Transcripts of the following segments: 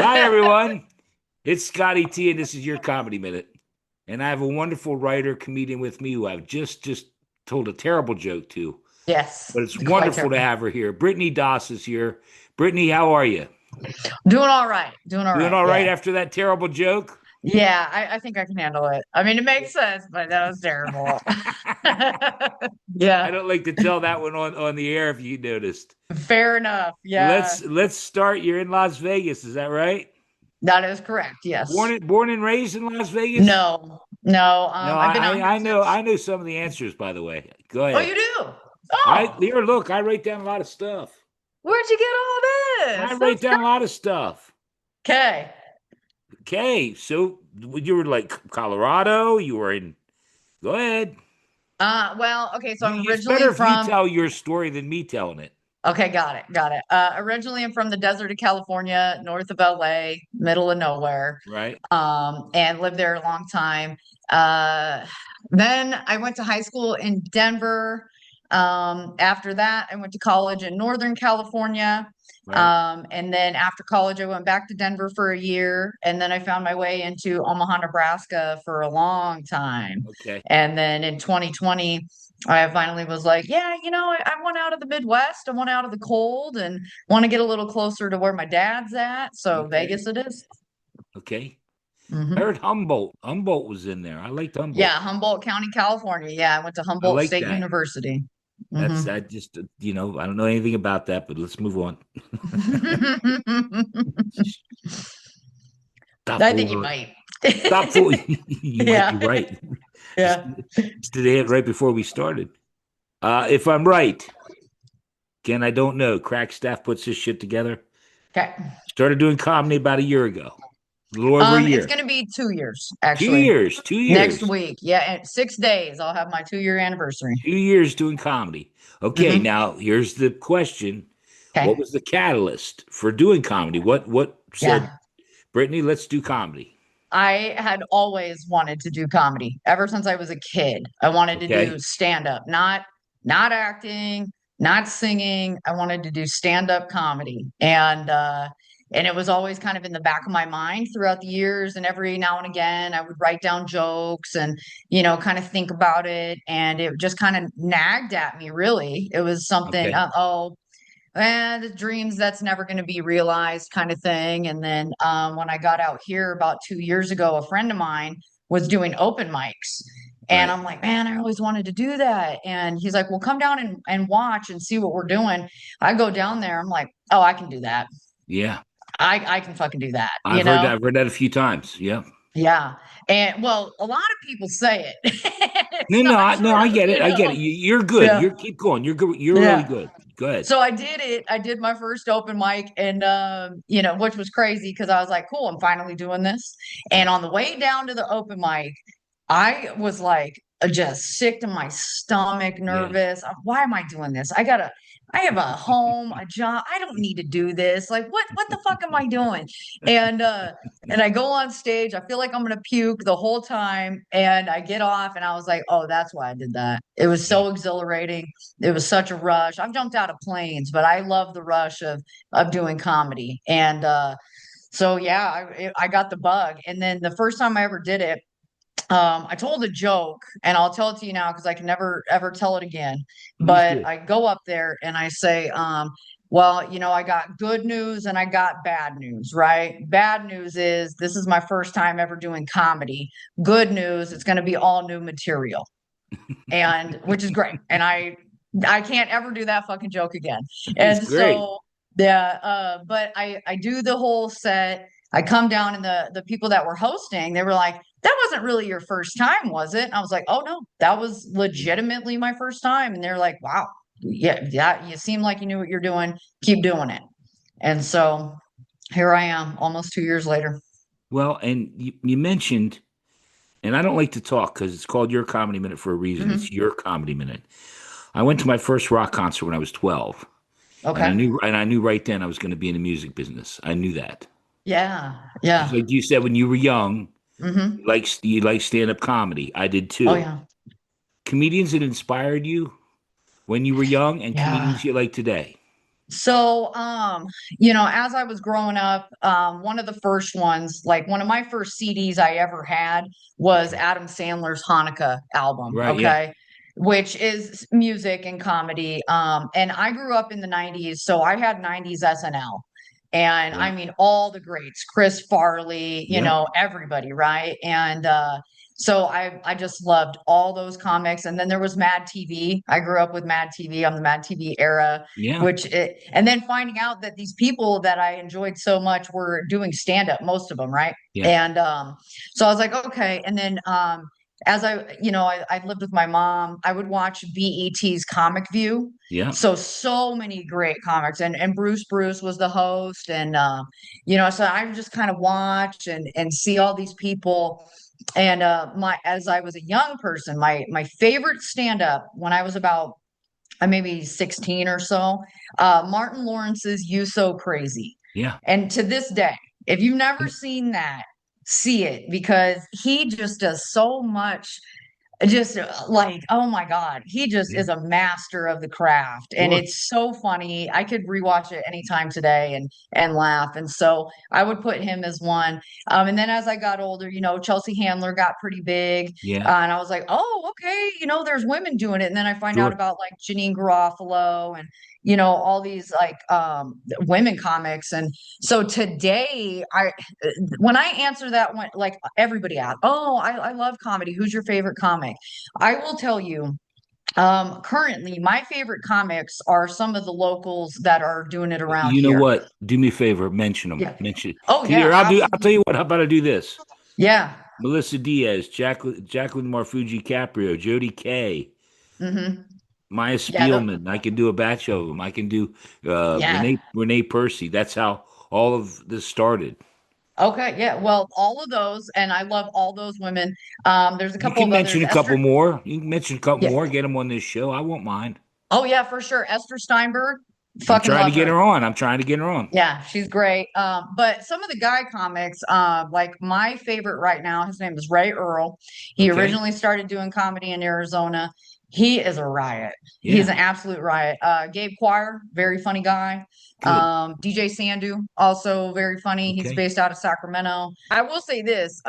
Hi, everyone. It's Scotty T, and this is your Comedy Minute. And I have a wonderful writer, comedian with me who I've just told a terrible joke to. Yes, But it's quite wonderful to terrible. have her here. Brittany Doss is here. Brittany, how are you? Doing all right. Doing all Doing right. all right Yeah. after that terrible joke? Yeah, I think I can handle it. I mean, it makes sense, but that was terrible. I Yeah, don't like to tell that one on the air if you noticed. fair enough. Yeah, Let's start. You're in Las Vegas, is that right? that is correct. Yes. Born and raised in Las Vegas? No, no. No, I've been out here I since. know some of the answers, by the way. Go Oh, you ahead. do? I Oh, here, look, I write down a lot of stuff. where'd you get all I this? write That's down great. a lot of stuff. Okay. Okay, so you were like Colorado, you were in, go ahead. Well, okay. So I'm It's originally better if you from. tell your story than me telling it. Okay, got it, got it. Originally, I'm from the desert of California, north of LA, middle of nowhere. Right? And lived there a long time. Uh, then I went to high school in Denver. After that, I went to college in Northern California. Right? And then after college, I went back to Denver for a year. And then I found my way into Omaha, Nebraska for a long time. Okay. And then in 2020, I finally was like, yeah, I want out of the Midwest. I want out of the cold and want to get a little closer to where my dad's at. So Okay. Vegas it is. Okay. I Mhm. heard Humboldt. Humboldt was in there. I liked Humboldt. Yeah, Humboldt County, California. Yeah, I went to I Humboldt like State that. University. That's Hmm I just I don't know anything about that, but let's move on. Stop I think you fooling. might. Stop fooling. You might be Yeah, right. Just yeah. today right before we started. If I'm right, again, I don't know. Crack staff puts this shit together. Okay. Started doing comedy about a year ago, a little over a It's year. going to be 2 years, Two actually. years, two Next years, week. Yeah, in 6 days, I'll have my 2 year anniversary. 2 years doing comedy. Okay, Hmm now here's the question. What Okay. was the catalyst for doing comedy? What said, Yeah. Brittany, let's do comedy? I had always wanted to do comedy ever since I was a kid. I wanted to do Okay, stand up, not acting, not singing. I wanted to do stand up comedy, and it was always kind of in the back of my mind throughout the years. And every now and again, I would write down jokes and kind of think about it, and it just kind of nagged at me. Really, it was something. okay, Oh, and the dreams that's never going to be realized kind of thing. And then when I got out here about 2 years ago, a friend of mine was doing open mics. And right. I'm like, man, I always wanted to do that. And he's like, well, come down and watch and see what we're doing. I go down there. I'm like, oh, I can do that. Yeah, I can fucking do that, you know? I've heard that a few times. Yeah. Yeah. And well, a lot of people say it. No, It's not no, I true, get it. I get it. You're good. Yeah. You're keep going. You're good. You're really Yeah. good. Go ahead. So I did it. I did my first open mic, and which was crazy because I was like, "Cool, I'm finally doing this." Yeah. And on the way down to the open mic, I was like, just sick to my stomach, Yeah. nervous. Why am I doing this? I have a home, a job. I don't need to do this. Like, what the fuck am I doing? And and I go on stage. I feel like I'm gonna puke the whole time, and I get off, and I was like, oh, that's why I did that. It was Yeah. so exhilarating. It was such a rush. I've jumped out of planes, but I love the rush of doing comedy. And so yeah, I got the bug. And then the first time I ever did it, I told a joke, and I'll tell it to you now because I can never ever tell it again. Please But do. I go up there and I say, well, I got good news and I got bad news, right? Bad news is this is my first time ever doing comedy. Good news, it's going to be all new material, and which is great. And I can't ever do that fucking joke again. It's And great. so yeah, but I do the whole set. I come down and the people that were hosting, they were like, that wasn't really your first time, was it? And I was like, oh no, that was Yeah. legitimately my first time. And they're like, wow, yeah, you seem like you knew what you're doing. Keep doing it. And so here I am almost 2 years later. Well, and you mentioned, and I don't like to talk because it's called Your Comedy Minute for a reason. It's Hmm your comedy minute. I went to my first rock concert when I was 12, and Okay. I knew right then I was going to be in the music business. I knew that. Yeah. Just Yeah. like you said when you were young, hmm you like stand-up comedy. I did Oh too. yeah. Comedians that inspired you when you were young and Yeah. comedians you like today. So, as I was growing up, one of the first ones, like one of my first CDs I ever had was Okay. Adam Sandler's Hanukkah album. Right. Yeah. Okay. Which is music and comedy. And I grew up in the 90s, so I had 90s SNL. And Yeah. I mean, all the greats, Chris Farley, Yeah. everybody, right? And so I just loved all those comics. And then there was Mad TV. I grew up with Mad TV on the Mad TV era, Yeah. and then finding out that these people that I enjoyed so much were doing stand up, most of them, right? Yeah. And so I was like, okay. And then as I lived with my mom, I would watch BET's Comic View. Yeah. So many great comics, and Bruce was the host, and so I would just kind of watch and see all these people. And my as I was a young person, my favorite stand up when I was about maybe 16 or so, Martin Lawrence's You So Crazy. Yeah. And to this day, if you've never seen that, see it because he just does so much, just like, oh my God, he just Yeah. is a master of the craft. And Sure. it's so funny. I could rewatch it anytime today and laugh. And so I would put him as one. And then as I got older, Chelsea Handler got pretty big. Yeah. And I was like, oh, okay, there's women doing it. And then I find out Sure. about like Janine Garofalo and all these like women comics. And so today when I answer that one, like everybody asks, oh, I love comedy. Who's your favorite comic? I will tell you, currently, my favorite comics are some of the locals that are doing it around You know here. what? Do me a favor. Mention them. Yeah. Mention. Oh, yeah, Here, I'll do. I'll tell absolutely. you what. How about I do this? Yeah. Melissa Diaz, Jacqueline Marfuji Caprio, Jody Kay, Hmm. Maya Yeah. Spielman. I can do a batch of them. I can do Yeah. Renee Percy. That's how all of this started. Okay. Yeah. Well, all of those, and I love all those women. There's a You couple can of mention others. a couple Esther. more. You can mention a couple Yeah. more. Get them on this show. I won't mind. Oh, yeah, for sure. Esther Steinberg. I'm Fucking trying to love get her. her on. I'm trying to get her on. Yeah, she's great. But some of the guy comics, like my favorite right now, his name is Ray Earl. He Okay. originally started doing comedy in Arizona. He is a riot. He's Yeah. an absolute riot. Gabe Quire, very funny guy. Good. DJ Sandu, also very funny. He's Okay. based out of Sacramento. I will say this,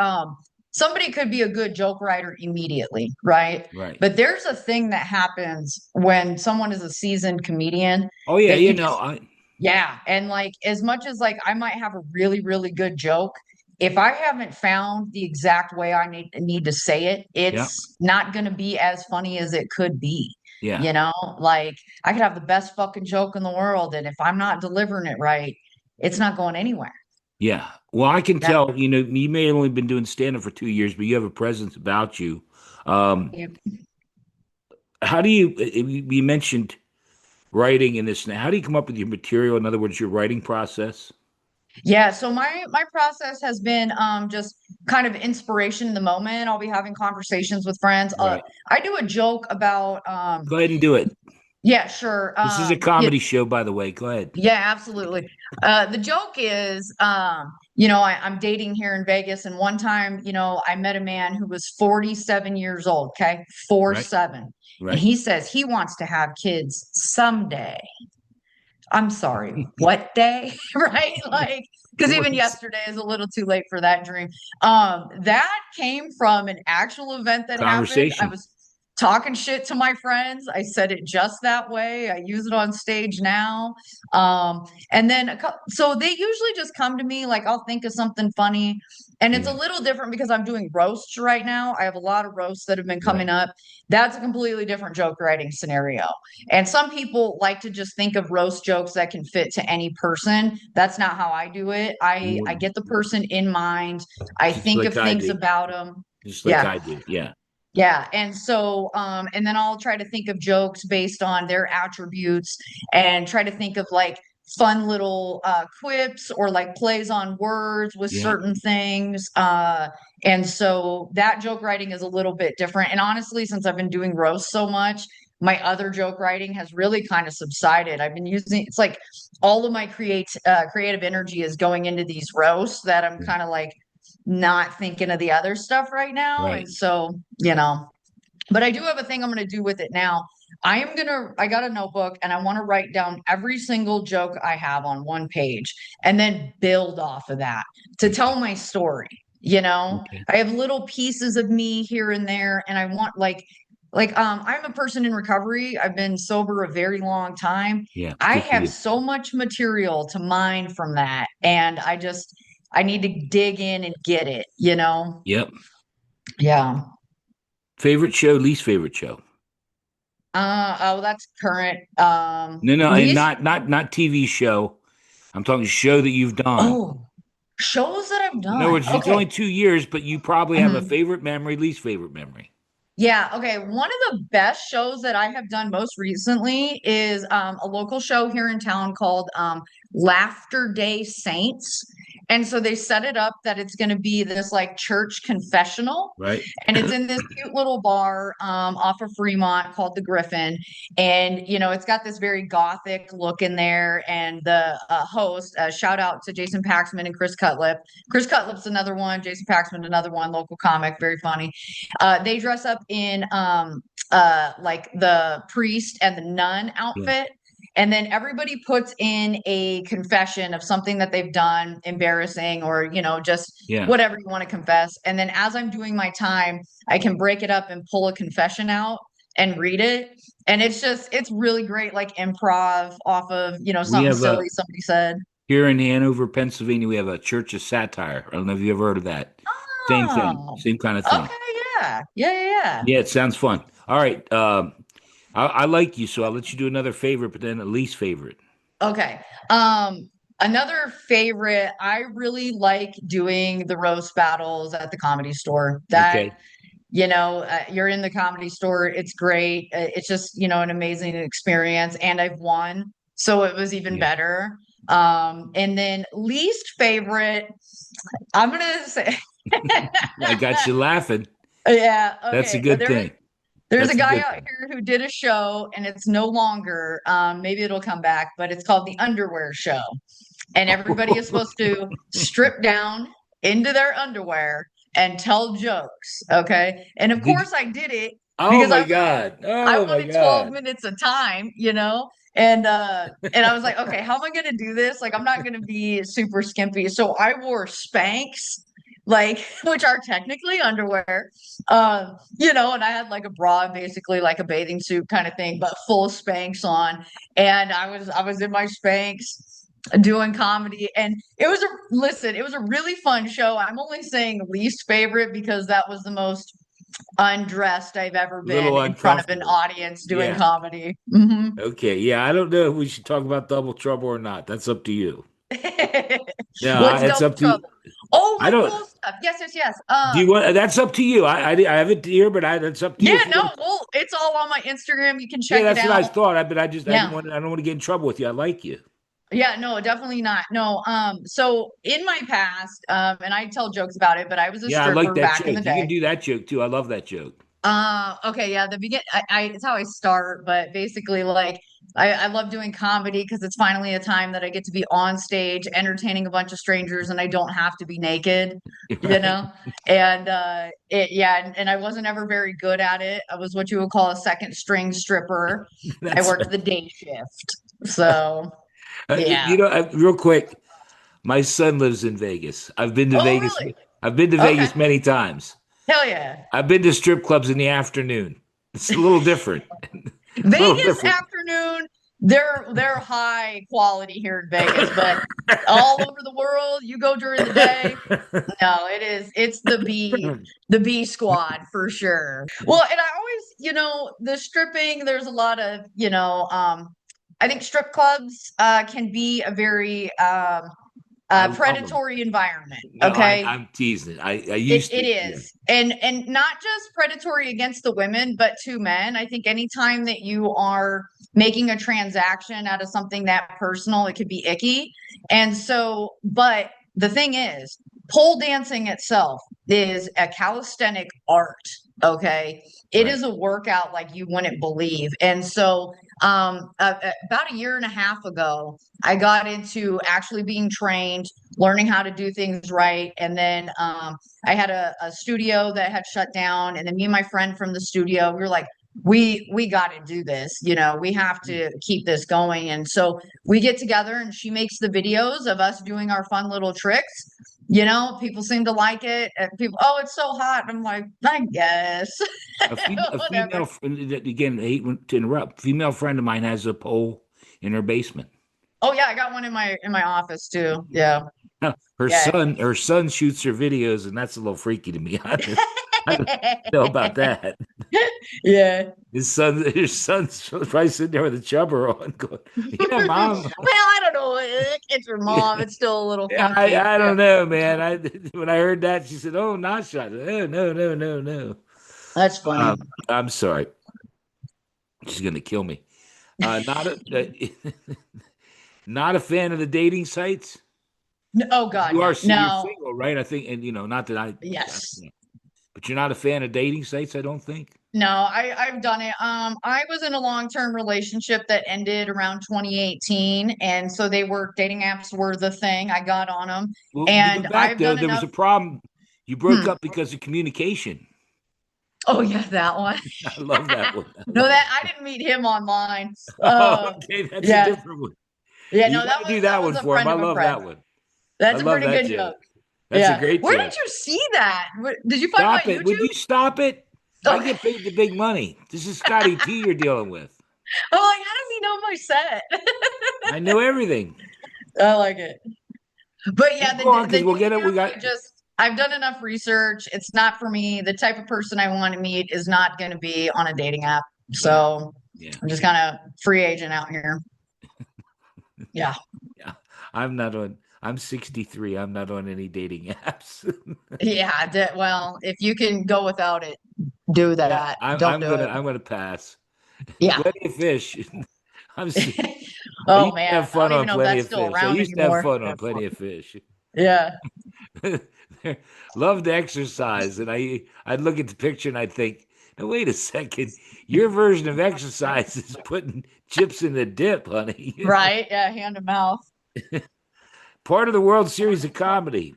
somebody could be a good joke writer immediately, right? Right. But there's a thing that happens when someone is a seasoned comedian Oh yeah. that You you know. just yeah, and like as much as like I might have a really really good joke, if I haven't found the exact way I need to say it, Yeah. it's not going to be as funny as it could be. Yeah. You know, like I could have the best fucking joke in the world, and if I'm not delivering it right, it's not going anywhere. Yeah. Well, I can Yeah. tell. You may have only been doing stand up for 2 years, but you have a presence about you. Um, how do you mentioned writing in this now? How do you come up with your material? In other words, your writing process. Yeah, so my process has been just kind of inspiration in the moment. I'll be having conversations with friends. Right. I do a joke about Go ahead and do it. yeah, sure. This is a Yeah, comedy show, by the way. Go ahead. yeah, absolutely. The joke is, I'm dating here in Vegas, and one time, I met a man who was 47 years old, okay? Four Right. seven. And Right. he says he wants to have kids someday. I'm sorry, what day? Right? Like, because even Words. yesterday is a little too late for that dream. That came from an actual event that happened. I Conversation. was talking shit to my friends. I said it just that way. I use it on stage now. And then so they usually just come to me like I'll think of something funny. And it's a Yeah. little different because I'm doing roasts right now. I have a lot of roasts that have been Right. coming up. That's a completely different joke writing scenario. And some people like to just think of roast jokes that can fit to any person. That's not how I do it. I You- get the person in mind. I Just think of like I things do. about them. Just like Yeah. I do. Yeah. Yeah. And so and then I'll try to think of jokes based on their attributes and try to think of like fun little quips or like plays on words with Yeah. certain things. And so that joke writing is a little bit different. And honestly, since I've been doing roast so much, my other joke writing has really kind of subsided. I've been using it's like all of my creative energy is going into these roasts that I'm Yeah. kind of like not thinking of the other stuff right now. And Right. so, but I do have a thing I'm going to do with it now. I got a notebook and I want to write down every single joke I have on one page and then build off of that to tell my story. You know, Okay. I have little pieces of me here and there, and I want I'm a person in recovery. I've been sober a very long time. Yeah. I Good for have you. so much material to mine from that, and I need to dig in and get it, you know? Yep. Yeah. Favorite show, least favorite show. Oh, that's current. No, no, and Least, not TV show. I'm talking show that you've done. oh, shows that I've In other done. words, it's Okay. only 2 years, but you probably have a Mhm. favorite memory, least favorite memory. Yeah, okay. One of the best shows that I have done most recently is a local show here in town called Laughter Day Saints. And so they set it up that it's going to be this like church confessional. Right? And it's in this cute little bar off of Fremont called the Griffin. And, you know, it's got this very gothic look in there. And the host, shout out to Jason Paxman and Chris Cutlip. Chris Cutlip's another one, Jason Paxman, another one, local comic, very funny. They dress up in like the priest and the nun Yeah. outfit. And then everybody puts in a confession of something that they've done embarrassing or, you know, just Yeah. whatever you want to confess. And then as I'm doing my time, I can break it up and pull a confession out and read it. And it's really great, like improv off of, you know, We something have silly a somebody said. Here in Hanover, Pennsylvania, we have a Church of Satire. I don't know if you ever heard of that. Same thing, Oh, same kind of okay. thing. Yeah. Yeah. Yeah. Yeah. Yeah, it sounds fun. All right. I like you, so I'll let you do another favorite, but then a least favorite. Okay. Another favorite, I really like doing the roast battles at the comedy store. That, Okay. you know, you're in the comedy store, it's great. It's just, you know, an amazing experience. And I've won, so it was even Yeah. better. And then least favorite, I'm gonna say, I got you laughing. yeah, That's a okay. good thing. There's a That's a guy good out thing. here who did a show and it's no longer, maybe it'll come back, but it's called the Underwear Show. And everybody is supposed to strip down into their underwear and tell jokes. Okay. And of Did you, course I did it oh because my God. I Oh my wanted 12 God. minutes of time, you know? And I was like, okay, how am I gonna do this? Like I'm not gonna be super skimpy. So I wore Spanx, like which are technically underwear. You know, and I had like a bra, basically like a bathing suit kind of thing, but full of Spanx on. And I was in my Spanx doing comedy and it was a really fun show. I'm only saying least favorite because that was the most undressed I've ever Little been in front of an uncomfortable. audience doing Yeah. comedy. Hmm. Okay. Yeah. I don't know if we should talk about double trouble or not. That's up to you. Yeah, What's it's double up to you. trouble? Oh, I my don't. cool stuff. Yes, yes, yes. Do you want? That's up to you. I have it here, but that's up to you. Yeah, If you no, want. well, it's all on my Instagram. You can Yeah, check it that's what I out. thought. But I didn't Yeah. want. I don't want to get in trouble with you. I like you. Yeah, no, definitely not. No, so in my past, and I tell jokes about it, but I was a Yeah, I like stripper that back in the joke. You can day. do that joke too. I love that joke. Okay, yeah, it's how I start, but basically, like, I love doing comedy because it's finally a time that I get to be on stage entertaining a bunch of strangers and I don't have to be naked, you Right. know? And yeah, and I wasn't ever very good at it. I was what you would call a second string stripper. I That's worked the day shift. So, yeah. real quick. My son lives in Vegas. I've been to Oh, Vegas. really? I've been to Okay. Vegas many times. Hell yeah. I've been to strip clubs in the afternoon. It's a little different. A little Vegas different. afternoon, they're high quality here in Vegas, but all over the world, you go during the day. No, it's the B squad for sure. Well, and I always, you know, the stripping, there's a lot of, you know, I think strip clubs can be a very I love them. predatory environment. No, Okay. I'm teasing. I It used it to. Yeah. is. And not just predatory against the women, but to men. I think anytime that you are making a transaction out of something that personal, it could be icky. And so, but the thing is, pole dancing itself is a calisthenic art. Okay. It Right. is a workout like you wouldn't believe. And so, about a year and a half ago, I got into actually being trained, learning how to do things right. And then, I had a studio that had shut down, and then me and my friend from the studio, we were like, we got to do this. We have to keep this going. And so we get together and she makes the videos of us doing our fun little tricks. People seem to like it. And people, oh, it's so hot. I'm like, I guess. A Whatever. female again, I hate to interrupt. Female friend of mine has a pole in her basement. Oh yeah, I got one in my office too. Yeah. Now, her Yeah. son shoots her videos, and that's a little freaky to me. I don't know about that. Yeah. His son's probably sitting there with a chubber on, going, "Yeah, Well, mom." I don't know. It's your mom. It's still a little Yeah, funky. I Yeah. don't know, man. When I heard that, she said, "Oh, not shot." Oh, no, no, no, no. That's funny. I'm sorry. She's gonna kill me. Not not a fan of the dating sites. Oh God, You no. are you're No. single, right? I think, and not that Yes. but you're not a fan of dating sites. I don't think. No, I've done it. I was in a long-term relationship that ended around 2018, and so dating apps were the thing. I got on them, Well, to go and back I've though, done there was enough. a problem. You broke Hmm. up because of communication. Oh yeah, that one. I love that one. I No, love that that I didn't meet him online. one. Oh, okay, that's a Yeah, different one. yeah. You No, got that to was do that that was one a for him. friend I of a love friend. that one. I That's a love pretty that good joke. joke. That's a Yeah. great Where did joke. you see that? Did you find my Stop it. Would YouTube? you stop it? I Okay. get paid the big money. This is Scotty T you're dealing with. I'm like, how does he know my set? I know everything. I like it. But yeah, Keep the going the because we'll get dating it. We apps, got I've done enough research. It's not for me. The type of person I want to meet is not going to be on a dating app. yeah, So yeah, I'm just kind of free agent out here. Yeah. yeah. I'm 63. I'm not on any dating apps. Yeah. Well, if you can go without it, do Yeah, that. Don't do it. I'm gonna pass. Yeah. Plenty of fish. I'm s- I Oh used to man, have I don't fun even on know if Plenty that's of still Fish. I around used to have anymore. fun on Plenty of Fish. Yeah. Loved to exercise, and I'd look at the picture and I'd think, "Now wait a second, your version of exercise is putting chips in the dip, honey." Right. Yeah. Hand to mouth. Part of the World Series of comedy.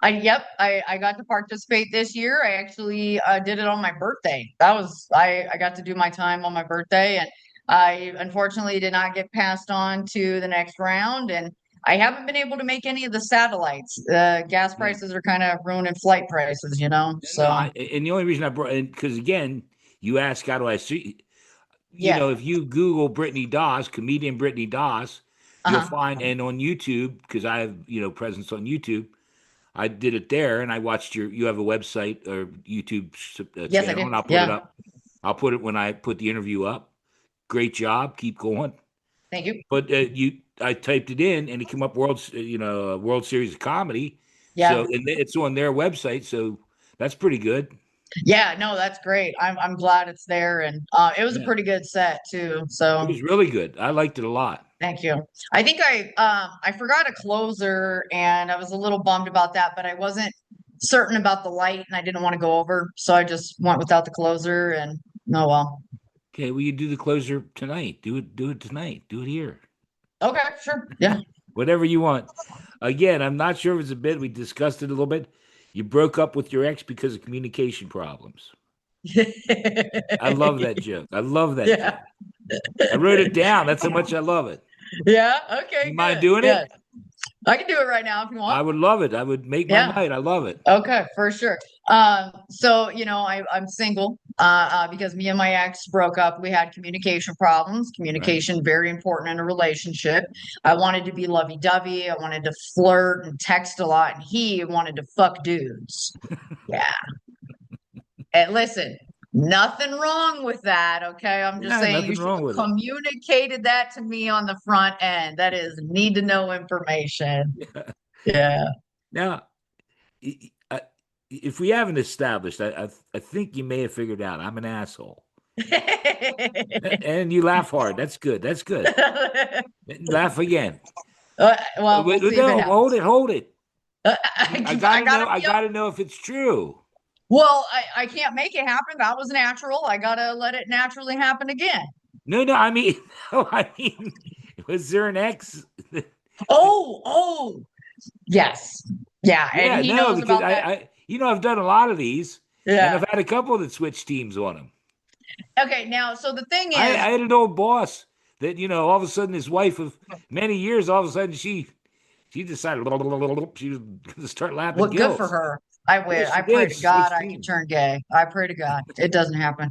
Yep, I got to participate this year. I actually did it on my birthday. I got to do my time on my birthday, and I unfortunately did not get passed on to the next round, and I haven't been able to make any of the satellites. Gas Yeah. prices are kind of ruining flight prices. No, So and the only reason I brought, because again, you ask, how do I see? yeah, If you Google Brittany Doss, comedian Brittany Doss, you'll uh-huh. find, and on YouTube, because I have, presence on YouTube, I did it there, and I watched you have a website or YouTube Yes, I channel, do. and I'll put it Yeah, up. I'll put it when I put the interview up. Great job, keep going. thank you. But I typed it in, and it came up World Series of Comedy. So, Yeah, and it's on their website, so that's pretty good. yeah. No, that's great. I'm glad it's there, and it was a Yeah, pretty good set too. it So. was really good. I liked it a lot. Thank you. I think I forgot a closer and I was a little bummed about that, but I wasn't certain about the light and I didn't want to go over, so I just went without the closer and oh well. Okay, well, you do the closer tonight. Do it tonight. Do it here. Okay, sure. Yeah. Whatever you want. Again, I'm not sure if it's a bit. We discussed it a little bit. You broke up with your ex because of communication problems. I love that joke. I love that Yeah. joke. I wrote it down. That's how much I love it. Yeah. Okay, You mind good. doing Yeah. it? I can do it right now if you I want. would love it. I would make my Yeah. night. I love it. Okay, for sure. So I'm single because me and my ex broke up. We had communication problems. Right. Communication very important in a relationship. I wanted to be lovey-dovey. I wanted to flirt and text a lot, and he wanted to fuck dudes. Yeah. And listen, nothing wrong with that. Okay, I'm just Yeah, saying you nothing should wrong with have it. communicated that to me on the front end. That is need to know information. Yeah. Now, if we haven't established, I think you may have figured out I'm an asshole. And you laugh hard. That's good. That's good. Laugh again. Well, we'll see if it No, happens. hold it. I I gotta know. gotta I be up. gotta know if it's true. Well, I can't make it happen. That was natural. I gotta let it naturally happen again. No, no. I mean, no. I mean, was there an ex? Oh, yes. Yeah, and Yeah, he no, knows because about that. I've done a lot of these, and Yeah. I've had a couple that switch teams on them. Okay, now, so the thing I is, had an old boss that, all of a sudden his wife of many years, all of a sudden she decided she was going to start lapping what good for gills. her. I Yeah, wish. I she pray did. to She God switched I could teams. turn gay. I pray to God. It doesn't happen.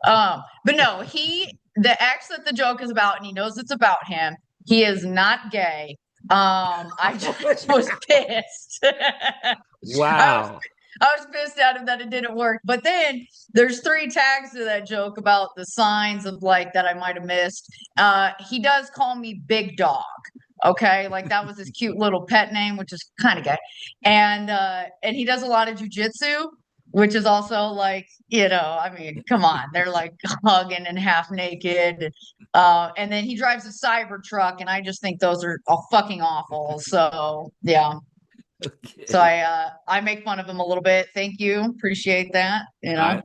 But no, the ex that the joke is about, and he knows it's about him. He is not gay. I just was pissed. I was Wow. I was pissed at him that it didn't work. But then there's three tags to that joke about the signs of like that I might have missed. He does call me Big Dog. Okay, like that was his cute little pet name, which is kind of gay. And he does a lot of jujitsu, which is also like, I mean, come on, they're like hugging and half naked. And then he drives a cyber truck, and I just think those are fucking awful. So yeah. So Okay. I make fun of him a little bit. Thank you. Appreciate that.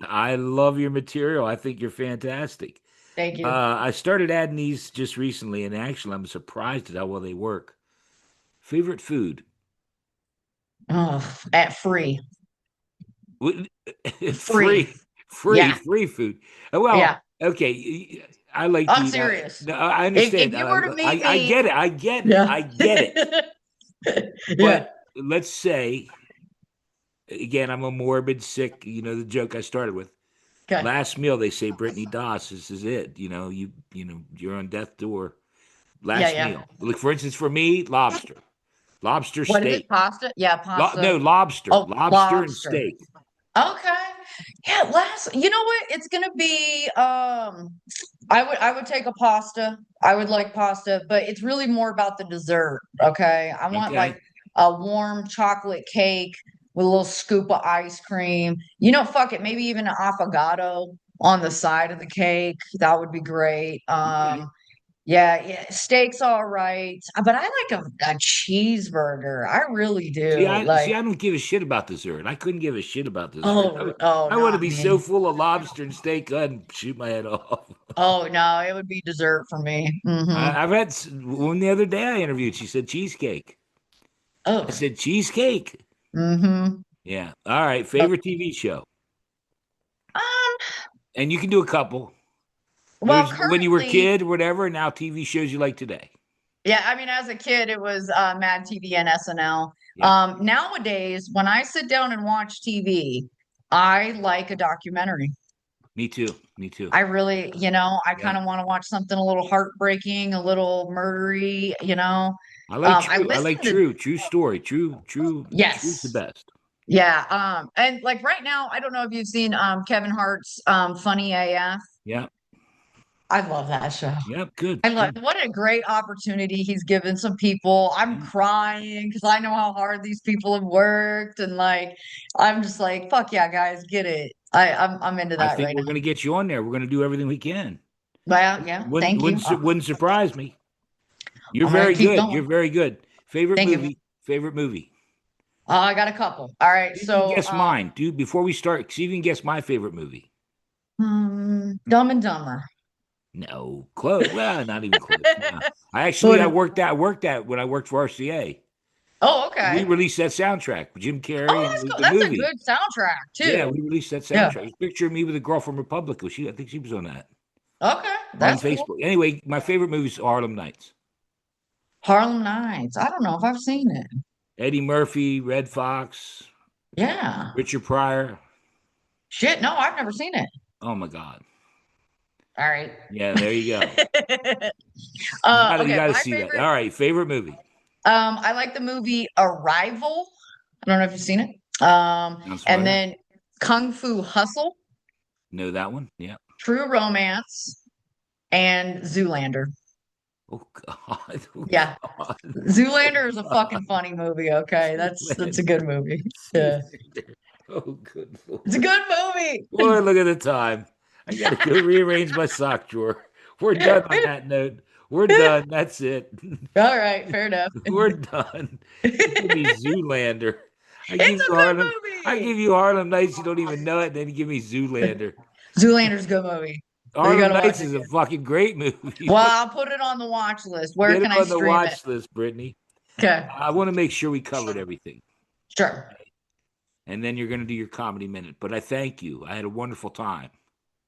I love your material. I think you're fantastic. Thank you. I started adding these just recently, and actually, I'm surprised at how well they work. Favorite food? Oh, at free. What- Free. Free, Yeah. free food. Well, Yeah. okay. I like to I'm eat. serious. No, I If understand. you were to meet I me, get it. I get it. yeah. I get it. Yeah. But let's say, again, I'm a morbid, sick. The joke I started with. Okay. Last meal, they say, Brittany Doss, this is it. You're on death door. Yeah, Last yeah. meal. Like, for instance, for me, lobster. Lobster What is it? steak. Pasta? Yeah, No, pasta. lobster. Oh, Lobster and lobster. steak. Okay. Yeah, you know what? It's gonna be I would take a pasta. I would like pasta, but it's really more about the dessert. Okay. I want like Okay. a warm chocolate cake with a little scoop of ice cream. Fuck it, maybe even an affogato on the side of the cake. That would be great. Okay. Yeah, yeah, steak's all right, but I like a cheeseburger. I really See, do. I see. Like, I don't give a shit about dessert. I couldn't give a shit about dessert. oh, oh, I want to not be so me. full of lobster and steak, go ahead and shoot my head off. Oh no, it would be dessert for me. I've had one the other day. I interviewed. She said cheesecake. I Oh, said cheesecake. mm-hmm. Yeah. All right. Favorite TV show, Um, and you can do a couple. well, There's when you were a currently, kid, or whatever. Now TV shows you like today. yeah, I mean, as a kid, it was Mad TV and SNL. Yeah. Nowadays, when I sit down and watch TV, I like a documentary. Me too. Me too. I really, I Yeah. kind of want to watch something a little heartbreaking, a little murdery. I like I true. I like listen to, true story. True's the yes. best. Yeah. And like right now, I don't know if you've seen Kevin Hart's Funny AF. Yeah. I love that show. Yeah. Good. I love Good. what a great opportunity he's given some people. I'm Yeah. crying because I know how hard these people have worked, and like I'm just like, fuck yeah, guys, get it. I'm into I that think right we're now. going to get you on there. We're going to do everything we can. Well, yeah, Wouldn't thank you. wouldn't su- wouldn't surprise me. You're I'm gonna very keep good. You're going. very good. Favorite Thank you. movie. Favorite movie. I got a couple. All right, See if you can so guess mine, dude. Before we start, see if you can guess my favorite movie. Dumb and Dumber. No, close. Well, not even close. No. What I is- worked at when I worked for RCA. oh, We okay. released that soundtrack with Jim Carrey, Oh, and it that's was good. the That's a movie. good soundtrack Yeah, too. we released that Yeah. soundtrack. There's a picture of me with a girl from Republic. I think she was on that Okay, on that's cool. Facebook. Anyway, my favorite movie is Harlem Nights. Harlem Nights. I don't know if I've seen it. Eddie Murphy, Red Fox, Yeah. Richard Pryor. Shit, no, I've never seen it. Oh my God. All right. Yeah, there you go. You Okay, gotta my see that. favorite. All right, favorite movie. I like the movie Arrival. I don't know if you've seen it. Sounds And familiar. then Kung Fu Hustle, Know that one? Yeah. True Romance, and Zoolander. Oh God. Oh Yeah, God. Zoolander is a Oh fucking funny movie. Okay, that's a Zoolander. good movie. Yeah, Zoolander. Oh good it's a Lord. good movie. Boy, look at the time. I gotta go rearrange my sock drawer. We're done on that note. We're done. That's it. All right, fair enough. We're done. You give me Zoolander. It's a good I movie. give you Harlem Nights. You don't even know it. Then you give me Zoolander. Zoolander's a good movie. So you Harlem gotta Nights watch it. is a fucking great movie. Well, I'll put it on the watch list. Where Get it can I on the stream it? watch list, Brittany. Okay, I want to make sure we covered everything. sure. And then you're going to do your comedy minute. But I thank you. I had a wonderful time.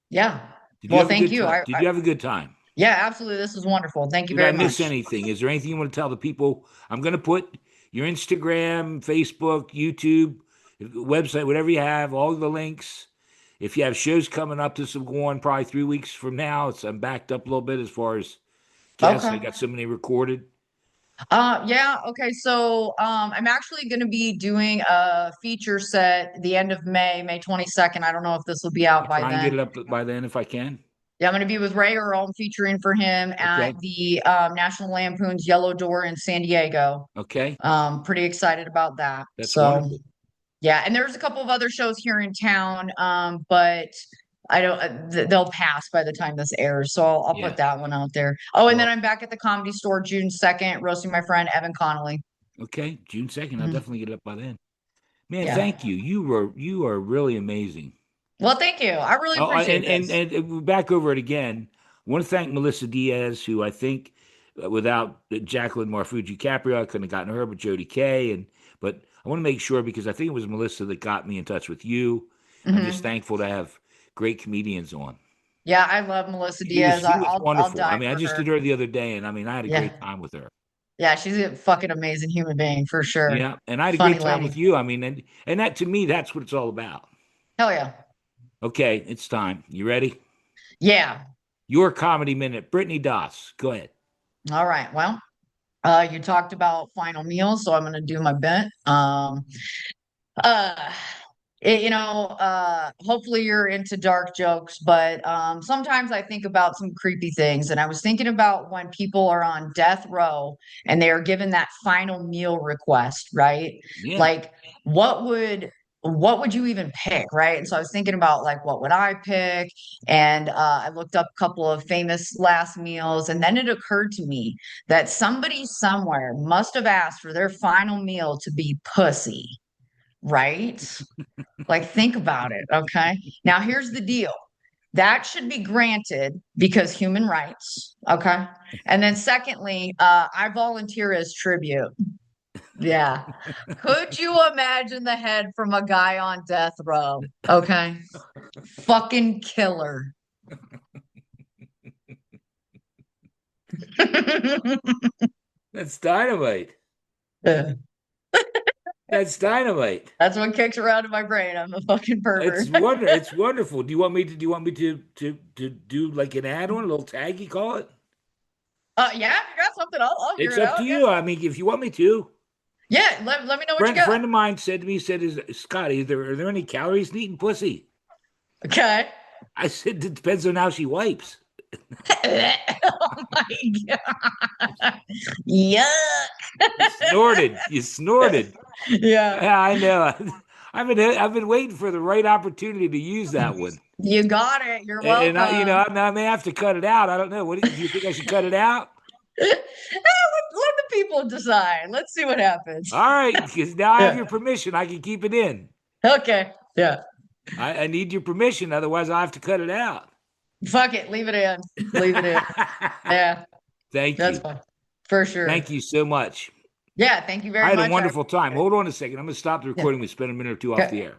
Yeah. Did you Well, have a thank good you. time? Did you have a good time? Yeah, absolutely. This was wonderful. Thank you Did I very miss much. anything? Is there anything you want to tell the people? I'm going to put your Instagram, Facebook, YouTube, website, whatever you have, all the links. If you have shows coming up, this will go on probably 3 weeks from now. I'm backed up a little bit as far as guests. I Okay. got so many recorded. Yeah, okay. So I'm actually gonna be doing a feature set the end of May, May 22nd. I don't know if this will be I'll out by try and get then. it up by then if I can. Yeah, I'm gonna be with Ray Earl featuring for him at Okay. the National Lampoon's Yellow Door in San Diego. Okay. Pretty excited about that. That's So wonderful. yeah, and there's a couple of other shows here in town, but I don't. They'll pass by the time this airs, so I'll Yeah. put that one out there. Oh, and then Well, I'm back at the Comedy Store June 2nd, roasting my friend Evan Connolly. okay. June 2nd. I'll Mhm. definitely get it up by then. Man, Yeah. thank you. You are really amazing. Well, thank you. I really Oh, appreciate and this. back over it again. I want to thank Melissa Diaz, who I think without Jacqueline Marfuji Caprio, I couldn't have gotten her, but Jody Kay, but I want to make sure because I think it was Melissa that got me in touch with you. I'm just Hmm. thankful to have great comedians on. Yeah, I love Melissa She was Diaz. she was I'll wonderful. I die mean, I for just her. did her the other day, and I mean, I had a Yeah, great time with her. yeah, she's a fucking amazing human being for sure. Yeah, and I had a Funny great time lady. with you. I mean, and that to me, that's what it's all about. Hell yeah. Okay, it's time. You ready? Yeah. Your comedy minute, Brittany Das. Go ahead. All right. Well, you talked about final meals, so I'm gonna do my bit. Uh, hopefully you're into dark jokes, but sometimes I think about some creepy things. And I was thinking about when people are on death row and they are given that final meal request, right? Yeah. Like, what would what would you even pick, right? And so I was thinking about like what would I pick? And I looked up a couple of famous last meals, and then it occurred to me that somebody somewhere must have asked for their final meal to be pussy, right? Like, think about it. Okay. Now, here's the deal that should be granted because human rights. Okay. And then, secondly, I volunteer as tribute. Yeah. Could you imagine the head from a guy on death row? Okay. Fucking killer. That's dynamite. Yeah. That's dynamite. That's what kicks around in my brain. I'm a fucking pervert. It's wonderful. Do you want me to do like an add-on, a little tag you call it? Yeah, if you got something, I'll hear It's it up out. to Yeah. you. I mean, if you want me to. Yeah. Let me know what you Friend got. of mine said to me, said, "Is Scotty, are there any calories in eating pussy?" Okay. I said, "It depends on how she wipes." Oh my God. Yuck. You snorted. You snorted. Yeah. Yeah, I know. I've been waiting for the right opportunity to use that one. You got it. You're And I, you know, welcome. I may have to cut it out. I don't know. Do you think I should cut it out? Let the people decide. Let's see what happens. All right, because now I have Yeah. your permission. I can keep it in. Okay. Yeah. I need your permission. Otherwise, I have to cut it out. Fuck it. Leave it in. Leave it in. Yeah. Thank That's you. fine. For sure. Thank you so much. Yeah. Thank you I very had a much. I wonderful time. appreciate it. Hold on a second. I'm going to stop the Yeah. recording. We spend a minute or two off Okay. the air.